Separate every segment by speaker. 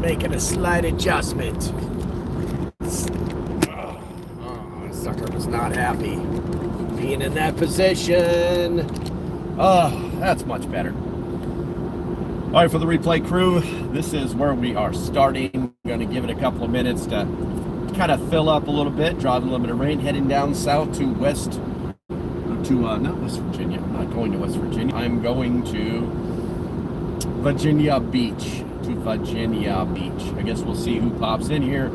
Speaker 1: making a slight adjustment. Sucker was not happy being in that position. Oh, that's much better. All right, for the replay crew, this is where we are starting. I'm going to give it a couple of minutes to kind of fill up a little bit, driving a little bit of rain, heading down south to not West Virginia. I'm not going to West Virginia. I'm going to Virginia Beach. I guess we'll see who pops in here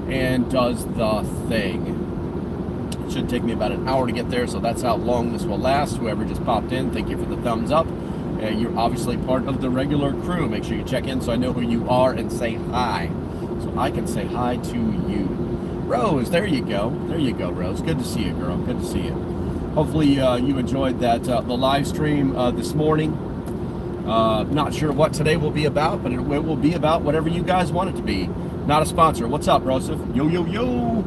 Speaker 1: and does the thing. It should take me about an hour to get there, so that's how long this will last. Whoever just popped in, thank you for the thumbs up. You're obviously part of the regular crew. Make sure you check in so I know who you are and say hi, so I can say hi to you. Rose, there you go. There you go, Rose. Good to see you, girl. Good to see you. Hopefully you enjoyed that the live stream this morning. Not sure what today will be about, but it will be about whatever you guys want it to be. Not a sponsor. What's up, Rosef? Yo, yo, yo.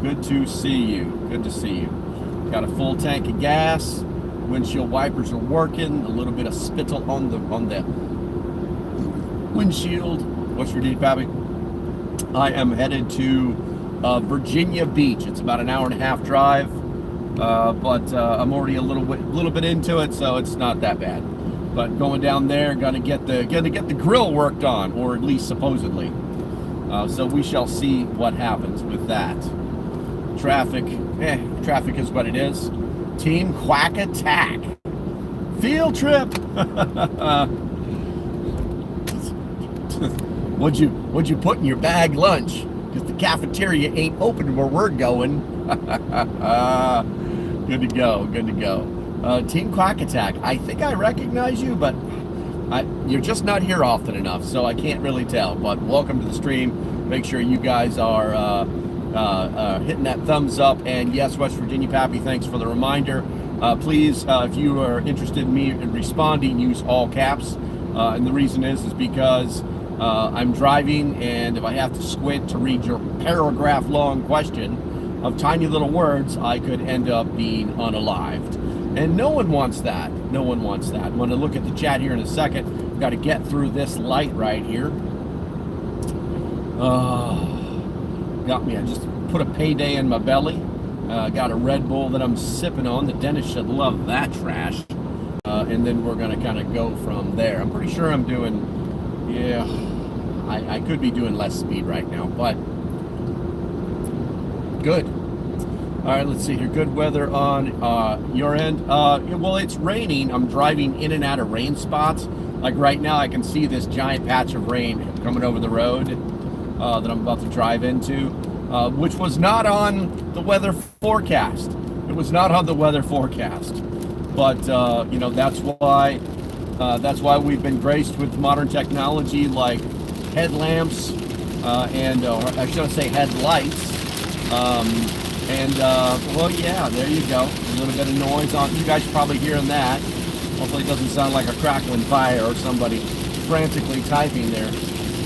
Speaker 1: Good to see you. Good to see you. Got a full tank of gas. Windshield wipers are working. A little bit of spittle on the windshield. West Virginia, Pappy. I am headed to Virginia Beach. It's about an hour and a half drive, but I'm already a little bit into it, so it's not that bad. But going down there, gonna get the grill worked on, or at least supposedly. So we shall see what happens with that. Traffic is what it is. Team Quack Attack. Field trip. What'd you put in your bag lunch? Because the cafeteria ain't open where we're going. Good to go. Good to go. Team Quack Attack. I think I recognize you, but you're just not here often enough, so I can't really tell. But welcome to the stream. Make sure you guys are hitting that thumbs up. And yes, West Virginia Pappy, thanks for the reminder. Please, if you are interested in me responding, use all caps. And the reason is because I'm driving, and if I have to squint to read your paragraph-long question of tiny little words, I could end up being unalived. And no one wants that. No one wants that. I'm going to look at the chat here in a second. I've got to get through this light right here. Got me. I just put a payday in my belly. Got a Red Bull that I'm sipping on. The dentist should love that trash. And then we're going to kind of go from there. I'm pretty sure I'm doing, yeah, I could be doing less speed right now, but good. All right, let's see here. Good weather on your end. Well, it's raining. I'm driving in and out of rain spots. Like right now, I can see this giant patch of rain coming over the road that I'm about to drive into, which was not on the weather forecast. It was not on the weather forecast. But you know, that's why we've been graced with modern technology like headlamps and I should say headlights. Well, yeah, there you go. A little bit of noise on. You guys are probably hearing that. Hopefully it doesn't sound like a crackling fire or somebody frantically typing their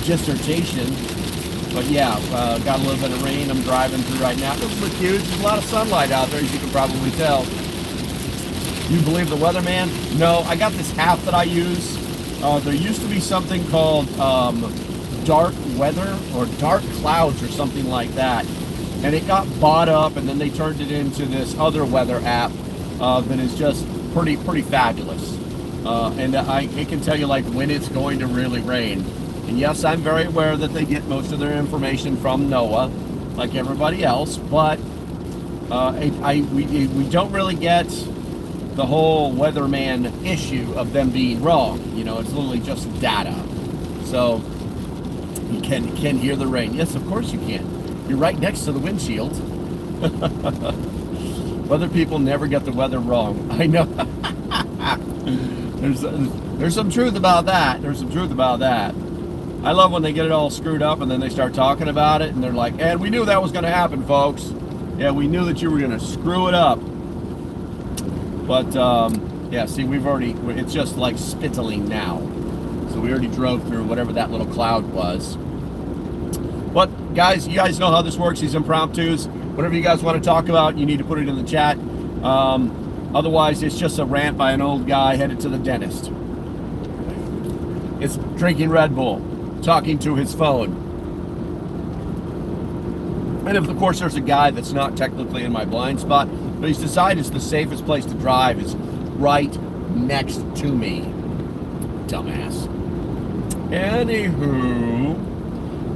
Speaker 1: dissertation. But yeah, got a little bit of rain I'm driving through right now. It doesn't look huge. There's a lot of sunlight out there, as you can probably tell. You believe the weatherman? No, I got this app that I use. There used to be something called dark weather or dark clouds or something like that. And it got bought up, and then they turned it into this other weather app that is just pretty fabulous. And it can tell you like when it's going to really rain. And yes, I'm very aware that they get most of their information from NOAA, like everybody else. But we don't really get the whole weatherman issue of them being wrong. You know, it's literally just data. So you can hear the rain. Yes, of course you can. You're right next to the windshield. Weather people never get the weather wrong. I know. There's some truth about that. There's some truth about that. I love when they get it all screwed up and then they start talking about it and they're like, and we knew that was going to happen, folks. Yeah, we knew that you were going to screw it up. But, yeah, see, it's just like spittling now. So we already drove through whatever that little cloud was. But, guys, you guys know how this works, these impromptus. Whatever you guys want to talk about, you need to put it in the chat. Otherwise, it's just a rant by an old guy headed to the dentist. It's drinking Red Bull. talking to his phone. And of course, there's a guy that's not technically in my blind spot, but he's decided it's the safest place to drive is right next to me. Dumbass. Anywho,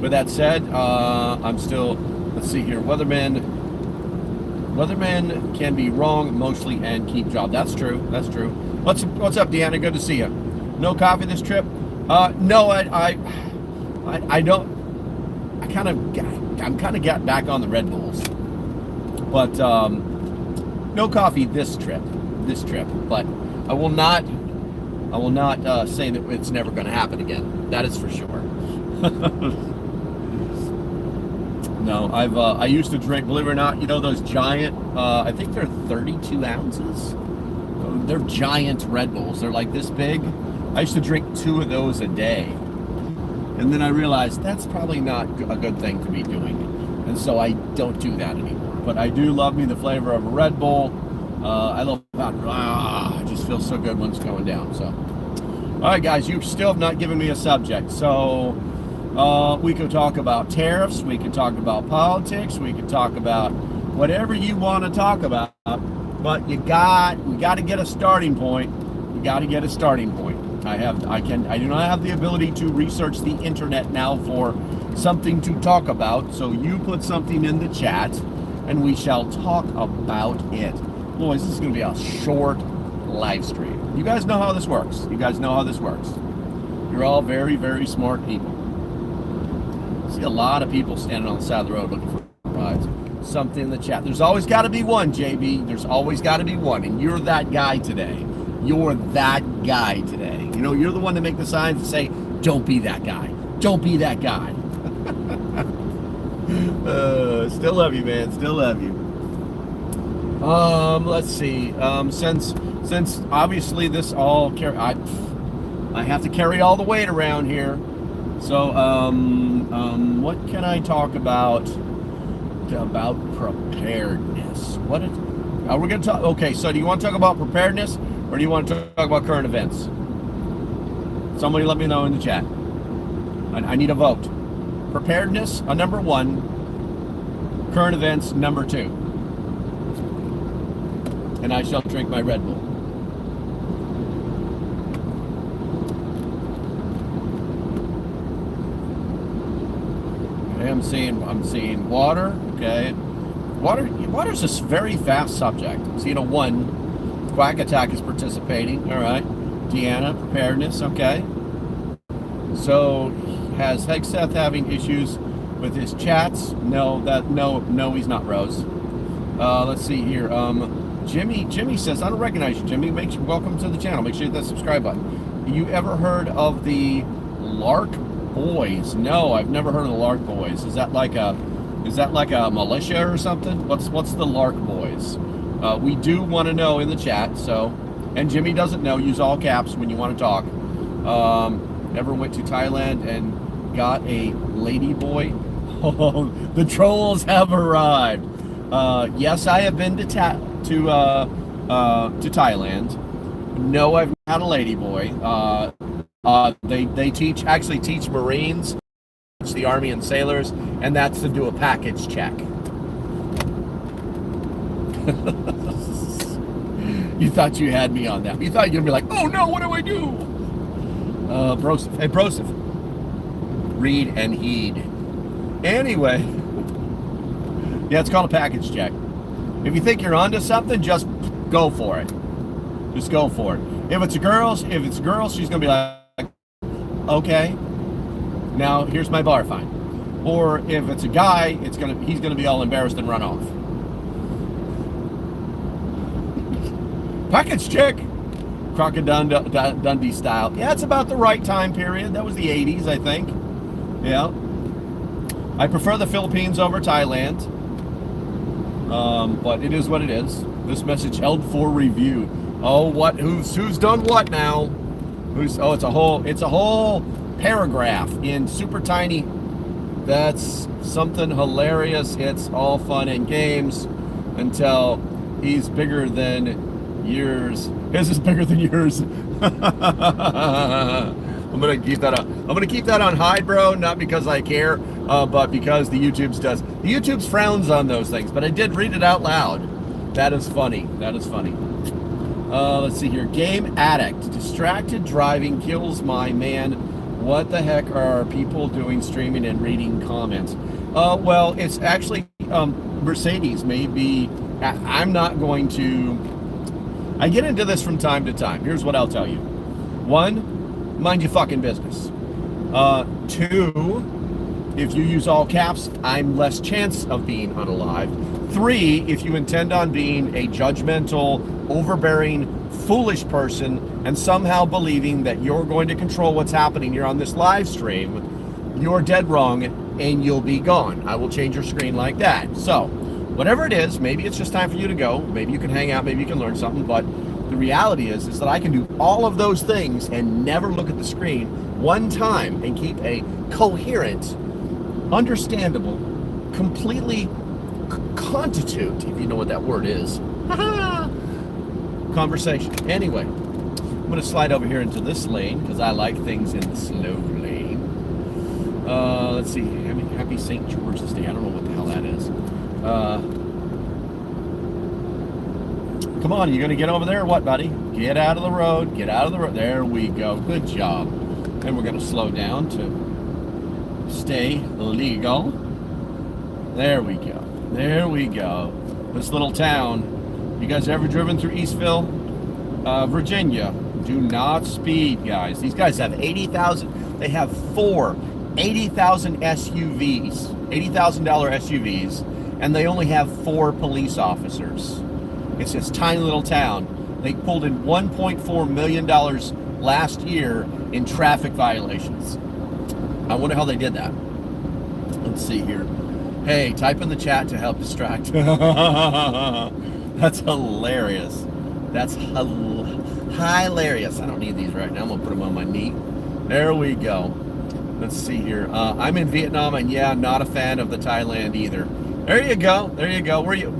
Speaker 1: with that said, I'm still, let's see here, Weathermen can be wrong mostly and keep job. That's true. That's true. What's up, Deanna? Good to see you. No coffee this trip? No, I don't. I'm kind of got back on the Red Bulls, but no coffee this trip. But I will not say that it's never going to happen again. That is for sure. No, I used to drink, believe it or not, you know those giant, I think they're 32 ounces. They're giant Red Bulls. They're like this big. I used to drink 2 of those a day. And then I realized that's probably not a good thing to be doing. And so I don't do that anymore. But I do love me the flavor of a Red Bull. I love how it just feels so good when it's going down. So, all right, guys, you still have not given me a subject. So we could talk about tariffs. We could talk about politics. We could talk about whatever you want to talk about. But we got to get a starting point. We got to get a starting point. I do not have the ability to research the internet now for something to talk about. So you put something in the chat and we shall talk about it. Boys, this is going to be a short live stream. You guys know how this works. You're all very, very smart people. I see a lot of people standing on the side of the road looking for rides. Something in the chat. There's always got to be one, JB. There's always got to be one. And you're that guy today. You're that guy today. You know, you're the one to make the signs that say, don't be that guy. Don't be that guy. Still love you, man. Still love you. Let's see. Since obviously this all I have to carry all the weight around here. So, what can I talk about preparedness? Are we going to talk? Okay, so do you want to talk about preparedness or do you want to talk about current events? Somebody let me know in the chat. I need a vote. Preparedness, number 1. Current events, number 2. And I shall drink my Red Bull. Okay, I'm seeing water. Okay, water's a very fast subject. So, you know, 1, Quack Attack is participating. All right, Deanna, preparedness. Okay. So, has Hegseth having issues with his chats? No, he's not, Rose. Let's see here. Jimmy says, I don't recognize you, Jimmy. Welcome to the channel. Make sure you hit that subscribe button. You ever heard of the Lark Boys? No, I've never heard of the Lark Boys. Is that like a militia or something? What's the Lark Boys? We do want to know in the chat. So, and Jimmy doesn't know. Use all caps when you want to talk. Ever went to Thailand and got a lady boy? Oh, the trolls have arrived. Yes, I have been to Thailand. No, I've not had a lady boy. They teach Marines, the Army and sailors, and that's to do a package check. You thought you had me on that. You thought you'd be like, oh no, what do I do? Broseph. Hey, Broseph. Read and heed. Anyway. Yeah, it's called a package check. If you think you're onto something, just go for it. Just go for it. If it's a girl, she's gonna be like, okay, now here's my bar fine. Or if it's a guy, he's gonna be all embarrassed and run off. Package check. Crocodile Dundee style. Yeah, it's about the right time period. That was the 80s, I think. Yeah. I prefer the Philippines over Thailand. But it is what it is. This message held for review. Oh, what? Who's done what now? It's a whole paragraph in super tiny. That's something hilarious. It's all fun and games until he's bigger than yours. His is bigger than yours. I'm gonna keep that on. I'm gonna keep that on high, bro. Not because I care, but because the YouTube's frowns on those things. But I did read it out loud. That is funny. That is funny. Let's see here. Game addict. Distracted driving kills my man. What the heck are people doing streaming and reading comments? Well, it's actually Mercedes. Maybe I'm not going to. I get into this from time to time. Here's what I'll tell you. One, mind your fucking business. Two, if you use all caps, I'm less chance of being unalive. Three, if you intend on being a judgmental, overbearing, foolish person and somehow believing that you're going to control what's happening here on this live stream, you're dead wrong and you'll be gone. I will change your screen like that. So, whatever it is, maybe it's just time for you to go. Maybe you can hang out, maybe you can learn something, but the reality is that I can do all of those things and never look at the screen one time and keep a coherent, understandable, completely constitute, if you know what that word is, conversation. Anyway, I'm going to slide over here into this lane because I like things in the slow lane. Let's see, happy St. George's Day. I don't know what the hell that is. Come on, you going to get over there or what, buddy? Get out of the road. Get out of the road. There we go. Good job. And we're going to slow down to stay legal. There we go. There we go. This little town. You guys ever driven through Eastville, Virginia? Do not speed, guys. These guys have 80,000. They have four 80,000 SUVs, $80,000 SUVs, and they only have 4 police officers. It's this tiny little town. They pulled in $1.4 million last year in traffic violations. I wonder how they did that. Let's see here. Hey, type in the chat to help distract. That's hilarious. That's hilarious. I don't need these right now. I'm going to put them on my knee. There we go. Let's see here. I'm in Vietnam, and yeah, not a fan of the Thailand either. There you go. There you go. Where you?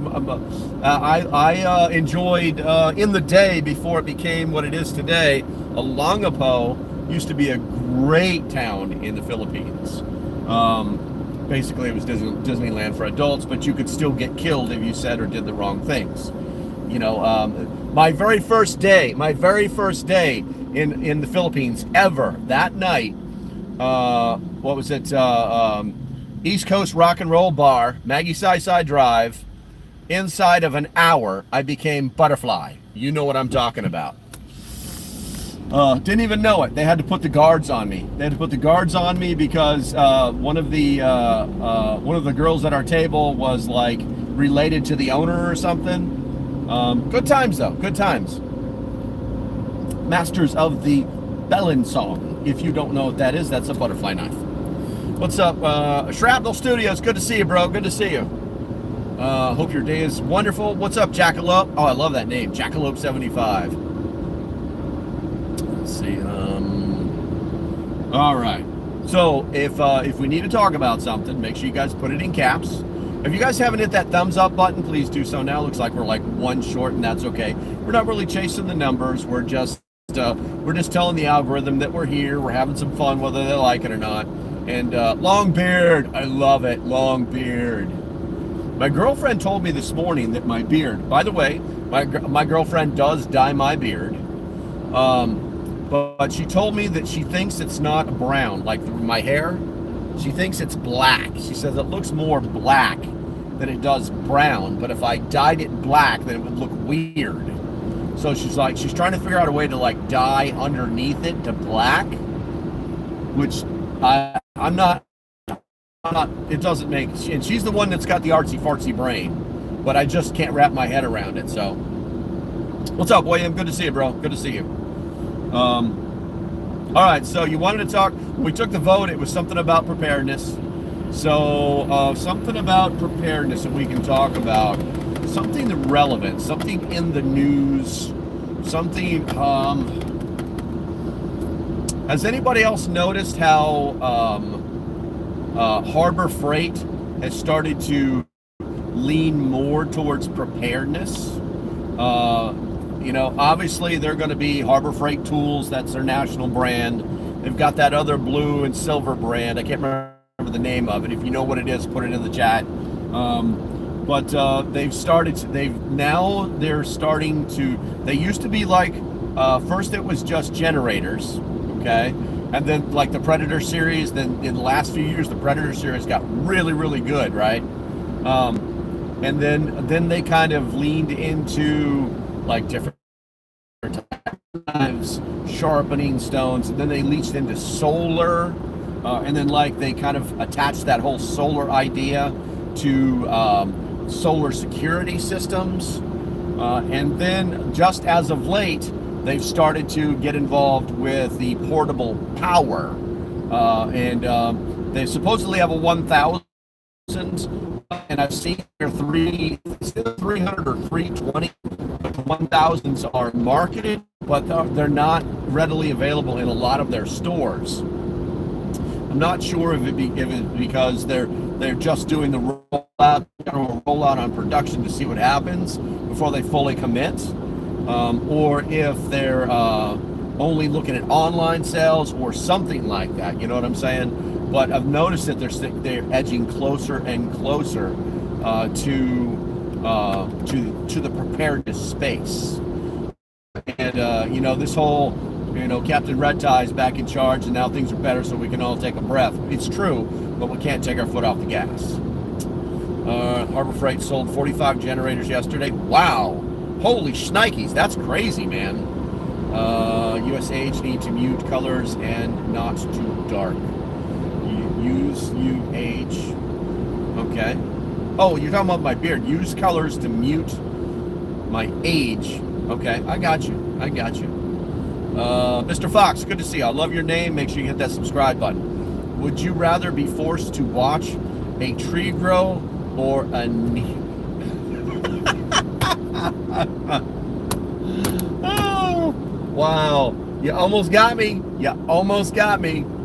Speaker 1: I enjoyed in the day before it became what it is today. Olongapo used to be a great town in the Philippines. Basically, it was Disneyland for adults, but you could still get killed if you said or did the wrong things. You know, my very first day in the Philippines ever, that night, what was it? East Coast Rock and Roll Bar, Maggie Side Drive. Inside of an hour, I became Butterfly. You know what I'm talking about. Didn't even know it. They had to put the guards on me. They had to put the guards on me because one of the girls at our table was like related to the owner or something. Good times though. Good times. Masters of the Bellin song. If you don't know what that is, that's a butterfly knife. What's up, Shrapnel Studios? Good to see you, bro. Good to see you. Hope your day is wonderful. What's up, Jackalope? Oh, I love that name, Jackalope 75. Let's see. All right. So if we need to talk about something, make sure you guys put it in caps. If you guys haven't hit that thumbs up button, please do so now. Looks like we're like one short, and that's okay. We're not really chasing the numbers. We're just telling the algorithm that we're here. We're having some fun, whether they like it or not. And long beard, I love it. Long beard. My girlfriend told me this morning that my beard. By the way, my girlfriend does dye my beard. But she told me that she thinks it's not brown, like my hair. She thinks it's black. She says it looks more black than it does brown. But if I dyed it black, then it would look weird. So she's trying to figure out a way to like dye underneath it to black, which I'm not, it doesn't make, and she's the one that's got the artsy fartsy brain, but I just can't wrap my head around it. So what's up, William? Good to see you, bro. Good to see you. All right, so you wanted to talk, when we took the vote, it was something about preparedness. So something about preparedness that we can talk about, something relevant, something in the news, something, has anybody else noticed how Harbor Freight has started to lean more towards preparedness? You know, obviously they're going to be Harbor Freight Tools. That's their national brand. They've got that other blue and silver brand. I can't remember the name of it. If you know what it is, put it in the chat. But they're starting to, they used to be like, first it was just generators, okay? And then like the Predator series, then in the last few years, the Predator series got really, really good, right? And then they kind of leaned into like different knives, sharpening stones, and then they leached into solar, and then like they kind of attached that whole solar idea to solar security systems, and then just as of late they've started to get involved with the portable power, and they supposedly have a 1000, and I've seen their 300 or 320. The 1000s are marketed, but they're not readily available in a lot of their stores. I'm not sure if it's because they're just doing the rollout on production to see what happens before they fully commit, or if they're only looking at online sales or something like that. You know what I'm saying? But I've noticed that they're edging closer and closer to the preparedness space. And you know, this whole, you know, Captain Red Tie's back in charge and now things are better so we can all take a breath. It's true, but we can't take our foot off the gas. Harbor Freight sold 45 generators yesterday. Wow, holy shnikes, that's crazy, man. USH need to mute colors and not too dark. Use UH. Okay. Oh, you're talking about my beard. Use colors to mute my age. Okay, I got you. Mr. Fox, good to see you. I love your name. Make sure you hit that subscribe button. Would you rather be forced to watch a tree grow or a oh, wow. You almost got me.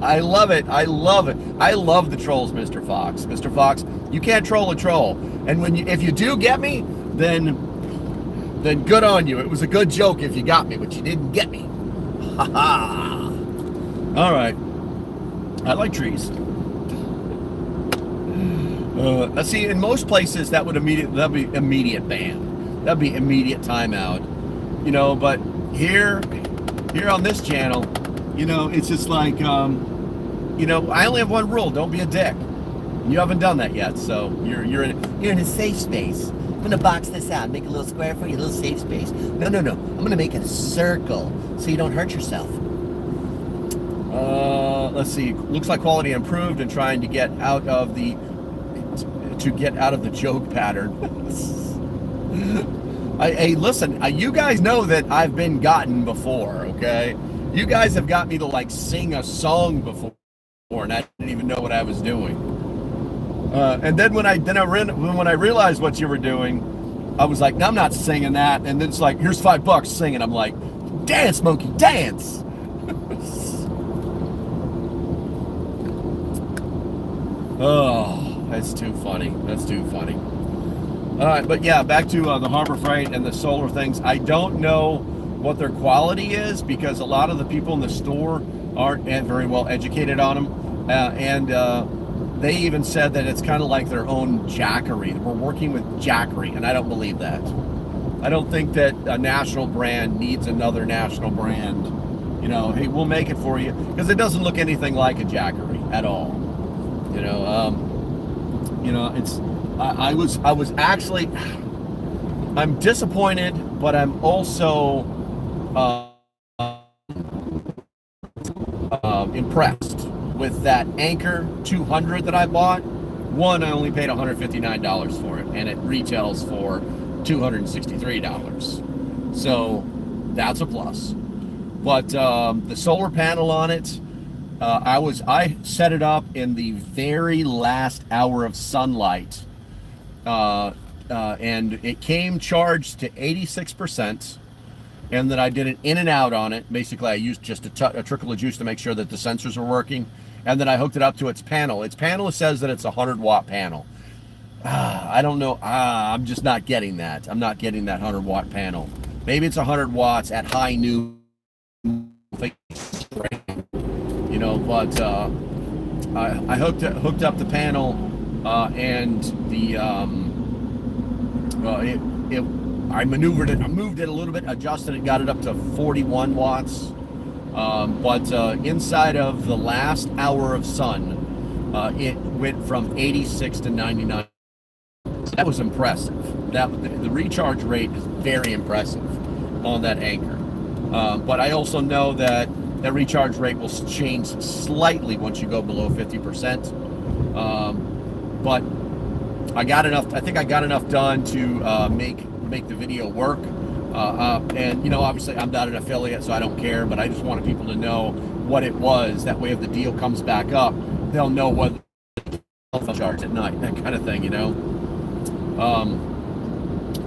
Speaker 1: I love it. I love the trolls, Mr. Fox. Mr. Fox, you can't troll a troll. And if you do get me, then good on you. It was a good joke if you got me, but you didn't get me. Ha ha. All right. I like trees. Let's see. In most places, that'd be immediate ban. That'd be immediate timeout. You know, but here on this channel, you know, it's just like, you know, I only have one rule: don't be a dick. You haven't done that yet, so you're in a safe space. I'm gonna box this out, make a little square for you, a little safe space. No. I'm gonna make it a circle so you don't hurt yourself. Let's see. Looks like quality improved and trying to get out of the joke pattern. Hey, listen, you guys know that I've been gotten before, okay? You guys have got me to like sing a song before, and I didn't even know what I was doing. And then when I realized what you were doing, I was like, no, I'm not singing that. And then it's like, here's $5, sing it. I'm like, dance, monkey, dance. Oh, that's too funny. All right, but yeah, back to the Harbor Freight and the solar things. I don't know what their quality is because a lot of the people in the store aren't very well educated on them. And they even said that it's kind of like their own jackery. We're working with jackery, and I don't believe that. I don't think that a national brand needs another national brand. You know, hey, we'll make it for you, because it doesn't look anything like a jackery at all. You know, it's. I was actually. I'm disappointed, but I'm also impressed with that Anchor 200 that I bought. One, I only paid $159 for it, and it retails for $263. So that's a plus. But the solar panel on it, I set it up in the very last hour of sunlight, and it came charged to 86%. And then I did an in and out on it. Basically, I used just a trickle of juice to make sure that the sensors were working. And then I hooked it up to its panel. Its panel says that it's a 100-watt panel. I don't know. I'm just not getting that. I'm not getting that 100-watt panel. Maybe it's 100 watts at high noon. You but I hooked up the panel, and the I maneuvered it. I moved it a little bit, adjusted it, got it up to 41 watts. But inside of the last hour of sun, it went from 86 to 99. That was impressive. The recharge rate is very impressive on that Anchor. But I also know that recharge rate will change slightly once you go below 50%. But I got enough. I think I got enough done to make the video work. And you know, obviously I'm not an affiliate, so I don't care, but I just wanted people to know what it was. That way if the deal comes back up, they'll know what to charge at night, that kind of thing, you know.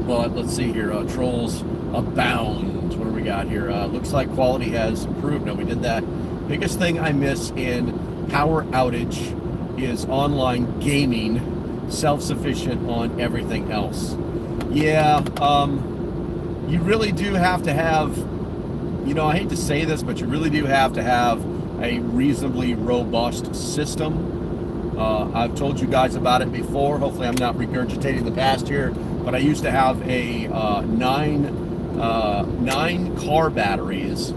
Speaker 1: Well, let's see here. Trolls abound. What do we got here? Looks like quality has improved. No, we did that. Biggest thing I miss in power outage is online gaming, self-sufficient on everything else. Yeah, you really do have to have, you know, I hate to say this, but you really do have to have a reasonably robust system. I've told you guys about it before. Hopefully I'm not regurgitating the past here, but I used to have a nine car batteries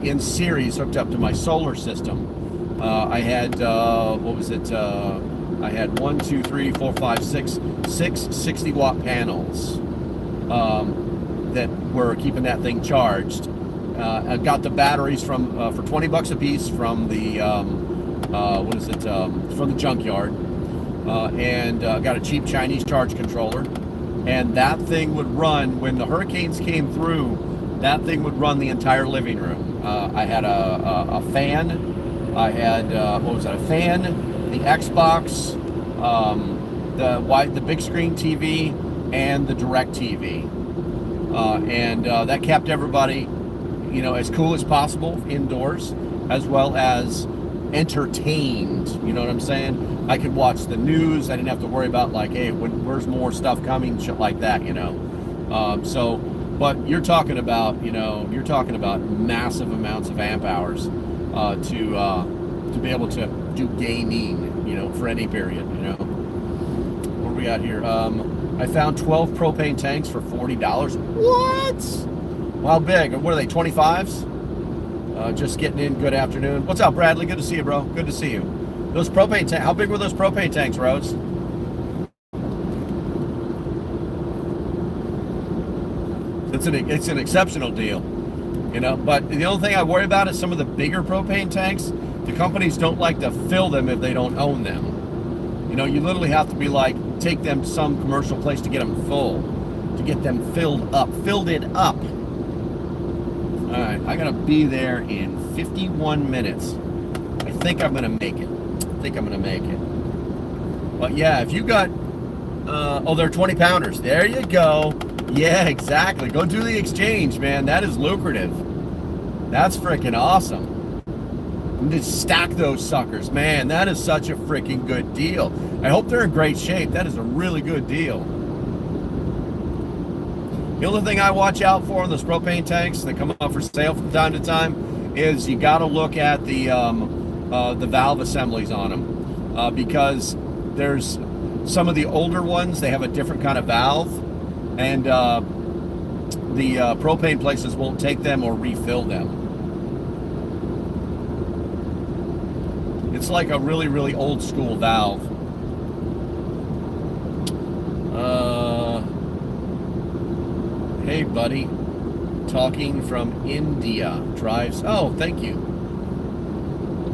Speaker 1: in series hooked up to my solar system. I had, what was it? I had 1, 2, 3, 4, 5, 6 60-watt panels that were keeping that thing charged. I got the batteries from for $20 a piece from the from the junkyard, and got a cheap Chinese charge controller, and that thing would run when the hurricanes came through. That thing would run the entire living room. I had a fan. I had a fan, the Xbox, the big screen TV, and the Direct TV, and that kept everybody, you know, as cool as possible indoors, as well as entertained. You know what I'm saying? I could watch the news. I didn't have to worry about like, hey, where's more stuff coming, shit like that, you know. But you're talking about, you know, massive amounts of amp hours to be able to do gaming, you know, for any period, you know. What do we got here? I found 12 propane tanks for $40. What? How big? What are they, 25s? Just getting in. Good afternoon. What's up, Bradley? Good to see you, bro. Good to see you. Those propane tanks, how big were those propane tanks, Rose? It's an exceptional deal, you know. But the only thing I worry about is some of the bigger propane tanks. The companies don't like to fill them if they don't own them. You know, you literally have to be like, take them to some commercial place to get them full, to get them filled it up. All right, I gotta be there in 51 minutes. I think I'm gonna make it. But yeah, if you got, they're 20 pounders. There you go. Yeah, exactly. Go do the exchange, man. That is lucrative. That's freaking awesome. And just stack those suckers, man. That is such a freaking good deal. I hope they're in great shape. That is a really good deal. The only thing I watch out for in those propane tanks that come up for sale from time to time is you got to look at the valve assemblies on them, because there's some of the older ones, they have a different kind of valve, and the propane places won't take them or refill them. It's like a really, really old school valve. Hey, buddy. Talking from India. Drives. Oh, thank you.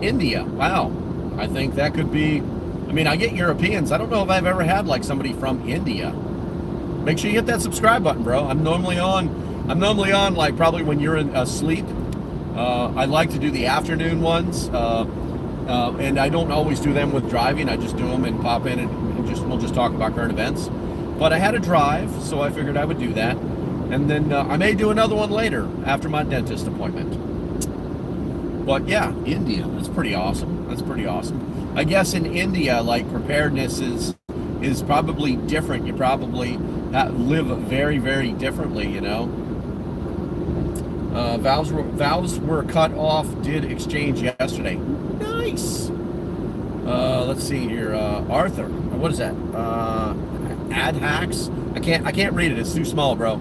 Speaker 1: India. Wow. I think that could be. I mean, I get Europeans. I don't know if I've ever had like somebody from India. Make sure you hit that subscribe button, bro. I'm normally on like probably when you're asleep. I like to do the afternoon ones. And I don't always do them with driving. I just do them and pop in and we'll just talk about current events. But I had a drive, so I figured I would do that. And then I may do another one later after my dentist appointment. But yeah, India, that's pretty awesome. That's pretty awesome. I guess in India, like, preparedness is probably different. You probably live very, very differently, you know. Valves were cut off, did exchange yesterday. case. Let's see here. Arthur. What is that? Ad hacks. I can't read it. It's too small, bro.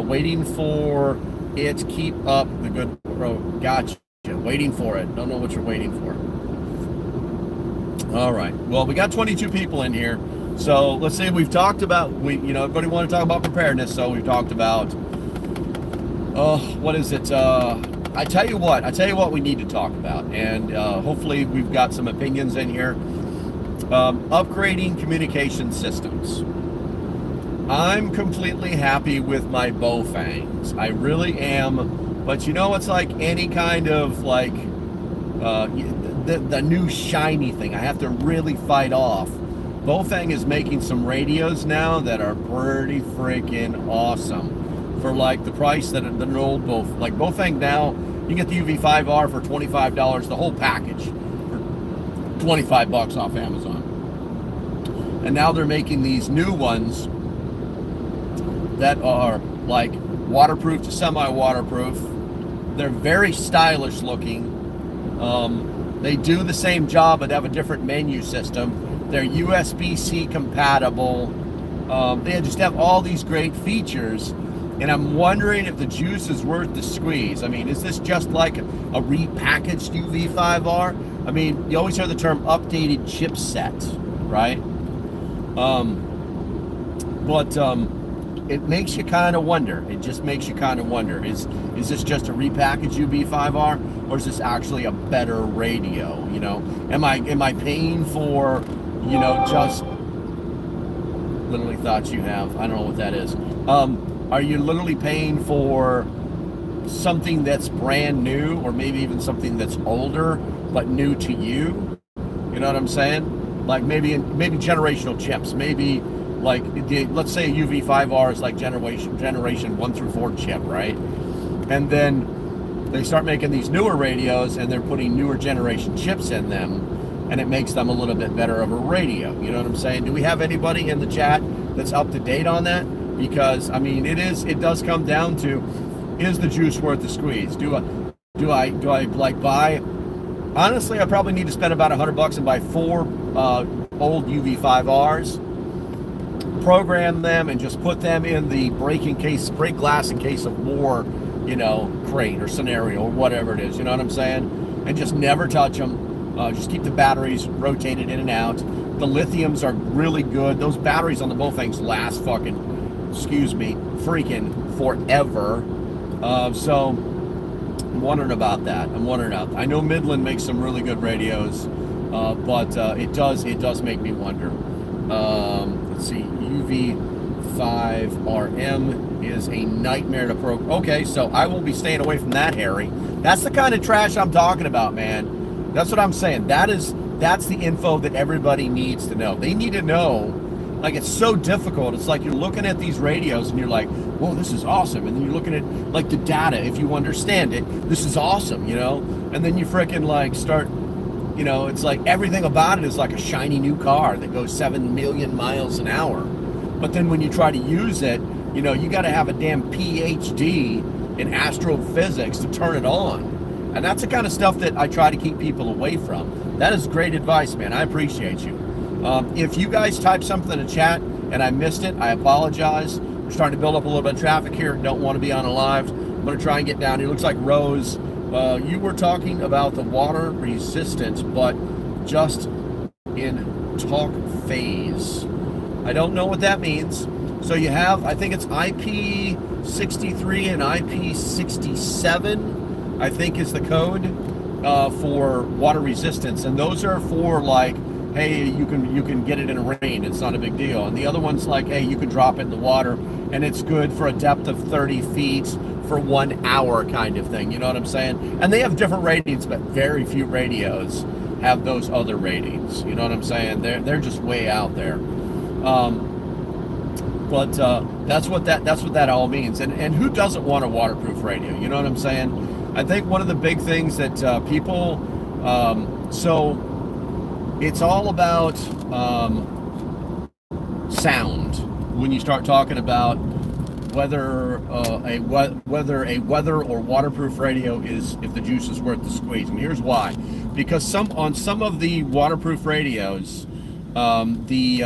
Speaker 1: Waiting for it. Keep up the good, bro. Gotcha. Waiting for it. Don't know what you're waiting for. All right. Well, we got 22 people in here. So let's say we've talked about, everybody want to talk about preparedness. So we've talked about, what is it? I tell you what we need to talk about. And hopefully we've got some opinions in here. Upgrading communication systems. I'm completely happy with my Bowfangs. I really am. But it's like any kind of like, the new shiny thing I have to really fight off. Bowfang is making some radios now that are pretty freaking awesome for like the price that an old Bowfang now. You get the UV5R for $25, the whole package for $25 off Amazon. And now they're making these new ones that are like waterproof to semi-waterproof. They're very stylish looking. They do the same job, but have a different menu system. They're USB-C compatible. They just have all these great features. And I'm wondering if the juice is worth the squeeze. I mean, is this just like a repackaged UV5R? I mean, you always hear the term updated chipset, right? It makes you kind of wonder. It just makes you kind of wonder. Is this just a repackaged UV5R, or is this actually a better radio? Am I paying for, just literally thoughts you have? I don't know what that is. Are you literally paying for something that's brand new, or maybe even something that's older but new to you? You know what I'm saying? Like maybe generational chips. Maybe like let's say a UV5R is like generation 1 through 4 chip, right? And then they start making these newer radios, and they're putting newer generation chips in them, and it makes them a little bit better of a radio. You know what I'm saying? Do we have anybody in the chat that's up to date on that? Because I mean, it does come down to, is the juice worth the squeeze? Do I like buy? Honestly, I probably need to spend about $100 and buy 4 old UV5Rs, program them, and just put them in the break glass in case of war, crate or scenario or whatever it is. You know what I'm saying? And just never touch them. Just keep the batteries rotated in and out. The lithiums are really good. Those batteries on the Bowfangs last freaking forever. So I'm wondering about that. I know Midland makes some really good radios, but it does make me wonder. Let's see, UV5RM is a nightmare to program. Okay, so I will be staying away from that, Harry. That's the kind of trash I'm talking about, man. That's what I'm saying. That's the info that everybody needs to know. They need to know. Like, it's so difficult. It's like you're looking at these radios and you're like, whoa, this is awesome. And then you're looking at like the data. If you understand it, this is awesome, And then you freaking like start, it's like everything about it is like a shiny new car that goes 7 million miles an hour. But then when you try to use it, you got to have a damn PhD in astrophysics to turn it on. And that's the kind of stuff that I try to keep people away from. That is great advice, man. I appreciate you. If you guys type something in the chat and I missed it, I apologize. We're starting to build up a little bit of traffic here. Don't want to be on a live. I'm going to try and get down here. Looks like Rose, you were talking about the water resistance, but just in talk phase. I don't know what that means. So you have, I think it's IP63 and IP67, I think is the code for water resistance. And those are for like, hey, you can get it in a rain, it's not a big deal. And the other one's like, hey, you can drop it in the water and it's good for a depth of 30 feet for 1 hour kind of thing. You know what I'm saying? And they have different ratings, but very few radios have those other ratings. You know what I'm saying? They're just way out there. But that's what that all means. And who doesn't want a waterproof radio? You know what I'm saying? I think one of the big things that people, so it's all about sound when you start talking about whether a weather or waterproof radio is, if the juice is worth the squeeze. And here's why: because on some of the waterproof radios, the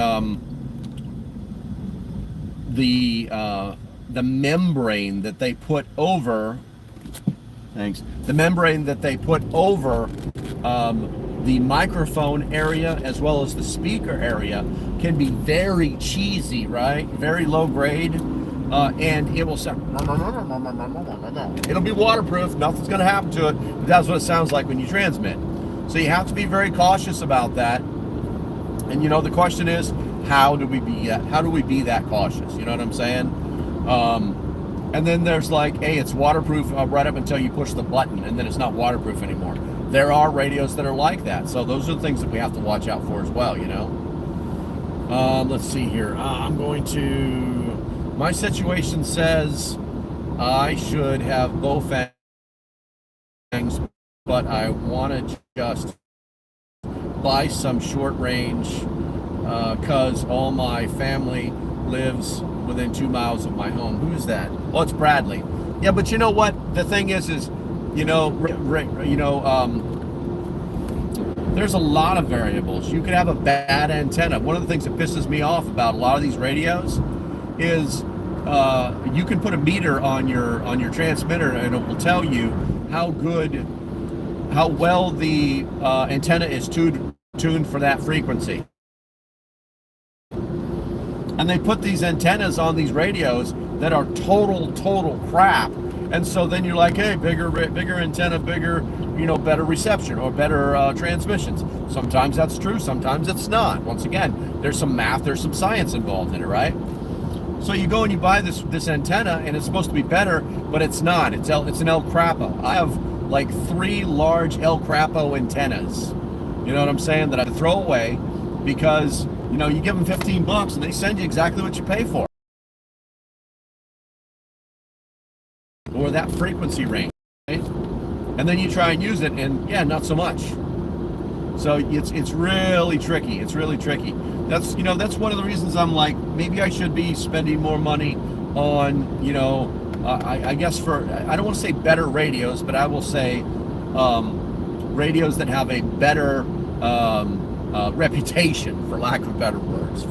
Speaker 1: membrane that they put over, the membrane that they put over the microphone area as well as the speaker area can be very cheesy, right? Very low grade, and it will sound, it'll be waterproof, nothing's going to happen to it, but that's what it sounds like when you transmit. So you have to be very cautious about that. And you know, the question is, how do we be that cautious? You know what I'm saying? And then there's like, hey, it's waterproof right up until you push the button, and then it's not waterproof anymore. There are radios that are like that, so those are the things that we have to watch out for as well, you know. Let's see here. I'm going to, my situation says I should have both things, but I want to just buy some short range because all my family lives within 2 miles of my home. Who is that? Well, it's Bradley. Yeah, but you know what? The thing is you know, there's a lot of variables. You could have a bad antenna. One of the things that pisses me off about a lot of these radios is you can put a meter on your transmitter, and it will tell you how well the antenna is tuned for that frequency. And they put these antennas on these radios that are total crap. And so then you're like, hey, bigger antenna, bigger, you know, better reception or better transmissions. Sometimes that's true, sometimes it's not. Once again, there's some math, there's some science involved in it, right? So you go and you buy this antenna, and it's supposed to be better, but it's not. It's an El Crapo. I have like 3 large El Crapo antennas. You know what I'm saying? That I throw away because, you know, you give them $15 and they send you exactly what you pay for. Or that frequency range, right? And then you try and use it, and yeah, not so much. So it's really tricky. It's really tricky. That's, you know, that's one of the reasons I'm like, maybe I should be spending more money on, you know, I guess for, I don't want to say better radios, but I will say radios that have a better reputation, for lack of better words.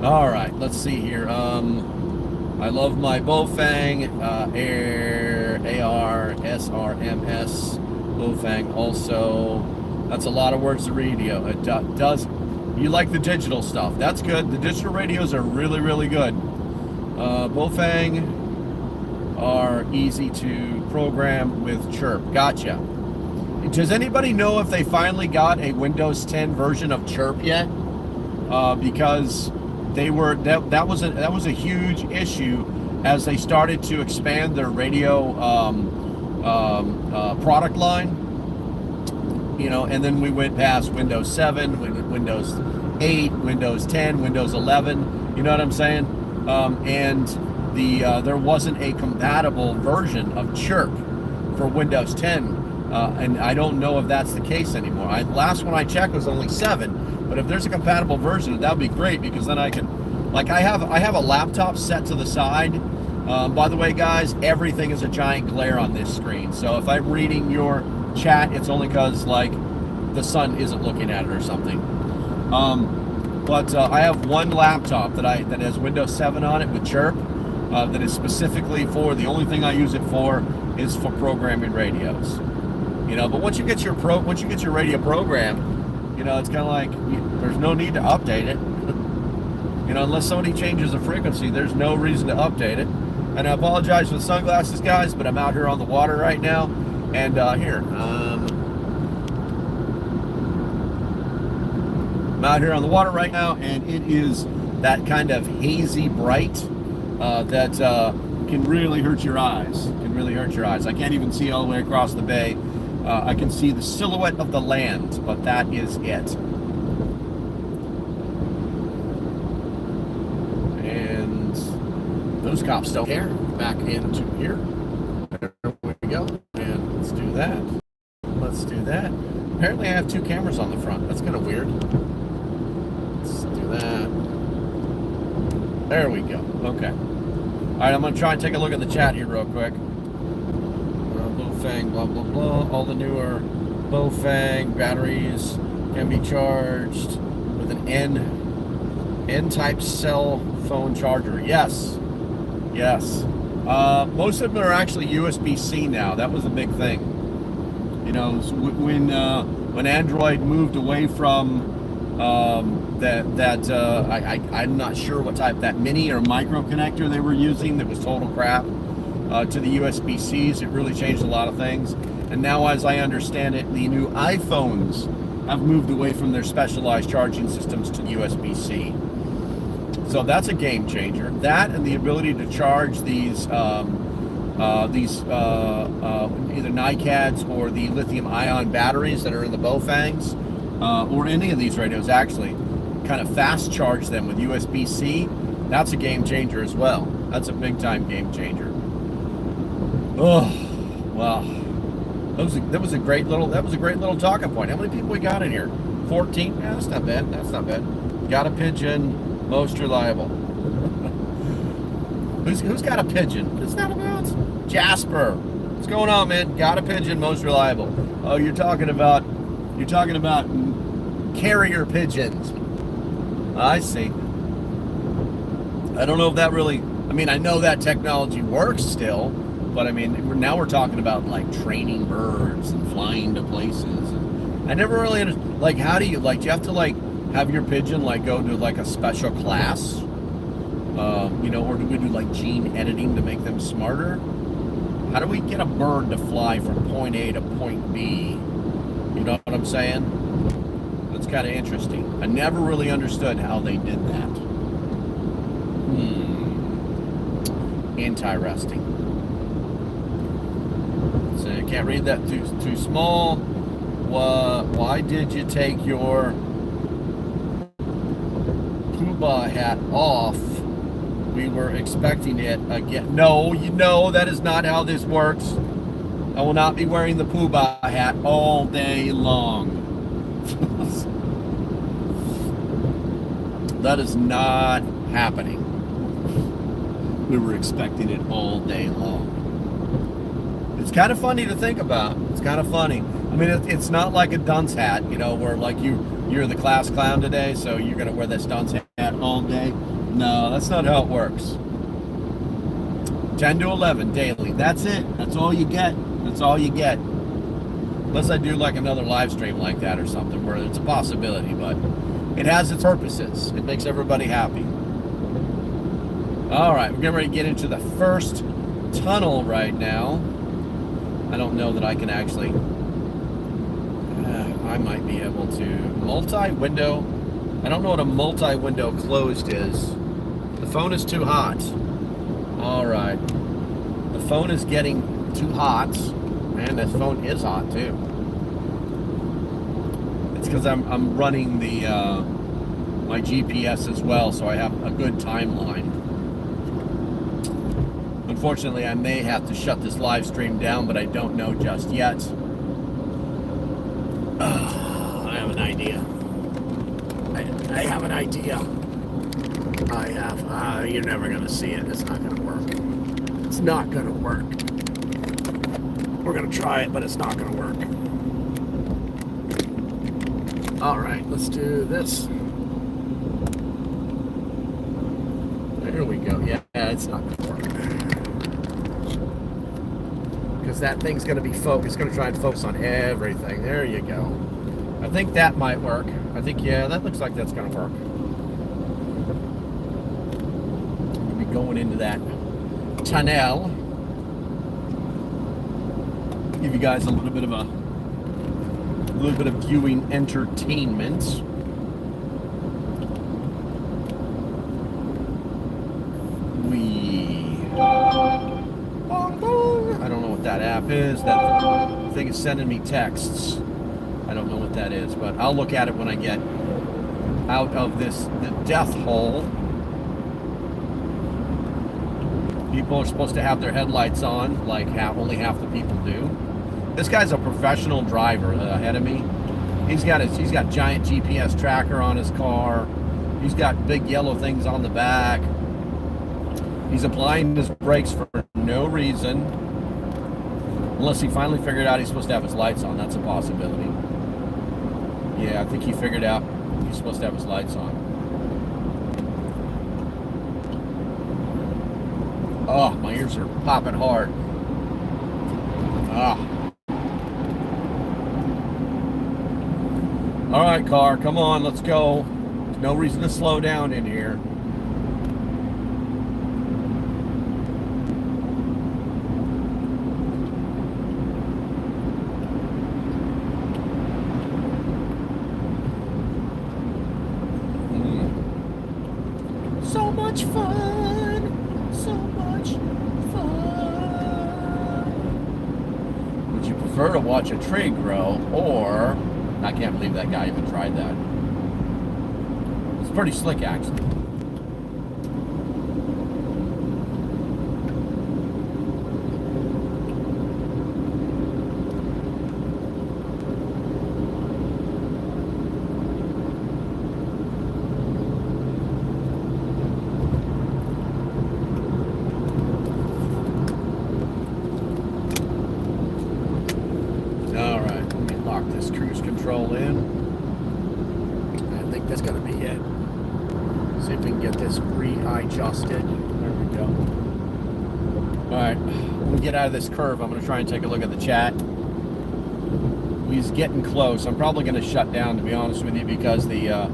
Speaker 1: All right, let's see here. I love my Bofang AR SRMS Bofang also. That's a lot of words to read. It does. You like the digital stuff? That's good. The digital radios are really good. Bofang are easy to program with Chirp. Gotcha. Does anybody know if they finally got a Windows 10 version of Chirp yet? Because they were that was a huge issue as they started to expand their radio product line. You know, and then we went past Windows 7, Windows 8, Windows 10, Windows 11. You know what I'm saying? And there wasn't a compatible version of Chirp for Windows 10, and I don't know if that's the case anymore. Last one I checked was only 7, but if there's a compatible version, that would be great, because then I can, like, I have a laptop set to the side. By the way, guys, everything is a giant glare on this screen. So if I'm reading your chat, it's only because, like, the sun isn't looking at it or something. But I have one laptop that has Windows 7 on it with Chirp, that is specifically for, the only thing I use it for is for programming radios. You know, but once you get your radio program, you know, it's kind of like, there's no need to update it. You know, unless somebody changes the frequency, there's no reason to update it. And I apologize for the sunglasses, guys, but I'm out here on the water right now. And I'm out here on the water right now, and it is that kind of hazy bright that can really hurt your eyes. I can't even see all the way across the bay. I can see the silhouette of the land, but that is it. And those cops don't care. Back into here. There we go. And let's do that. Apparently I have 2 cameras on the front. That's kind of weird. Let's do that. There we go. Okay. All right, I'm going to try and take a look at the chat here real quick. Bofang, blah, blah, blah. All the newer Bofang batteries can be charged with an N-type cell phone charger. Yes. Yes. Most of them are actually USB-C now. That was a big thing. You know, when Android moved away from I'm not sure what type, that mini or micro connector they were using that was total crap, to the USB-Cs, it really changed a lot of things. And now, as I understand it, the new iPhones have moved away from their specialized charging systems to USB-C. So that's a game changer. That and the ability to charge these either NiCads or the lithium-ion batteries that are in the Bofangs, or any of these radios, actually, kind of fast charge them with USB-C. That's a game changer as well. That's a big-time game changer. Oh, wow. That was a great little talking point. How many people we got in here? 14? Yeah, that's not bad. That's not bad. Got a pigeon. Most reliable. Who's got a pigeon? What's that about? Jasper. What's going on, man? Got a pigeon, most reliable. Oh, you're talking about carrier pigeons. I see. I don't know if that really, I mean, I know that technology works still, but I mean, now we're talking about like training birds and flying to places. And I never really understood, like, how do you you have to have your pigeon go to a special class, you know, or do we do gene editing to make them smarter? How do we get a bird to fly from point A to point B? You know what I'm saying? That's kind of interesting. I never really understood how they did that. Interesting. So I can't read that, too small. Why did you take your Poobah hat off? We were expecting it again. No, you know that is not how this works. I will not be wearing the Poobah hat all day long. That is not happening. We were expecting it all day long. It's kind of funny to think about. It's kind of funny. I mean, it's not like a dunce hat, you know, where you're the class clown today, so you're going to wear this dunce hat all day. No, that's not how it works. 10 to 11 daily. That's it. That's all you get. That's all you get. Unless I do another live stream like that or something where it's a possibility, but it has its purposes. It makes everybody happy. All right, we're getting ready to get into the first tunnel right now. I don't know that I can actually, I might be able to multi-window. I don't know what a multi-window closed is. The phone is too hot. All right. The phone is getting too hot. Man, this phone is hot too. It's because I'm running the my GPS as well, so I have a good timeline. Unfortunately, I may have to shut this live stream down, but I don't know just yet. I have an idea. I have an idea. I have. You're never going to see it. It's not going to work. It's not going to work. We're going to try it, but it's not going to work. All right, let's do this. There we go. Yeah, it's not going to work. Because that thing's going to be focused. It's going to try and focus on everything. There you go. I think that might work. I think, yeah, that looks like that's going to work. We'll be going into that tunnel. Give you guys a little bit of viewing entertainment. I don't know what that app is. That thing is sending me texts. I don't know what that is, but I'll look at it when I get out of the death hole. People are supposed to have their headlights on, only half the people do. This guy's a professional driver ahead of me. He's got giant GPS tracker on his car. He's got big yellow things on the back. He's applying his brakes for no reason. Unless he finally figured out he's supposed to have his lights on. That's a possibility. Yeah, I think he figured out he's supposed to have his lights on. Oh, my ears are popping hard. Ah. All right, car, come on, let's go. There's no reason to slow down in here. So much fun, so much fun. Would you prefer to watch a tree grow, or... I can't believe that guy even tried that. It's pretty slick, actually. All right, let me lock this cruise control in. I think that's gonna be it. See if we can get this readjusted. There we go. All right, when we get out of this curve, I'm gonna try and take a look at the chat. He's getting close. I'm probably gonna shut down, to be honest with you, because the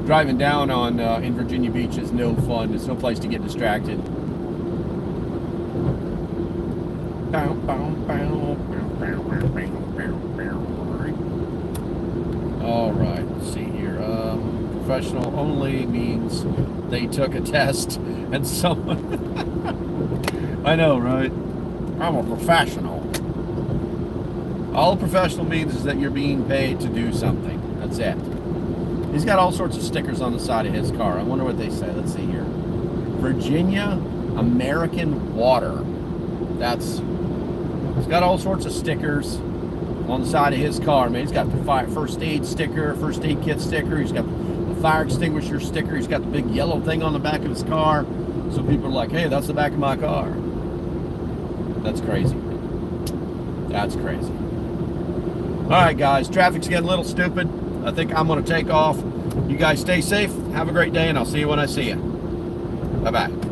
Speaker 1: driving down on in Virginia Beach is no fun. There's no place to get distracted. All right, let's see here. Professional only means they took a test and someone... I know, right? I'm a professional. All a professional means is that you're being paid to do something. That's it. He's got all sorts of stickers on the side of his car. I wonder what they say. Let's see here. Virginia American Water. That's... He's got all sorts of stickers on the side of his car. Man, he's got the first aid sticker, first aid kit sticker. He's got the fire extinguisher sticker. He's got the big yellow thing on the back of his car. So people are like, hey, that's the back of my car. That's crazy. That's crazy. All right, guys, traffic's getting a little stupid. I think I'm going to take off. You guys stay safe. Have a great day, and I'll see you when I see you. Bye-bye.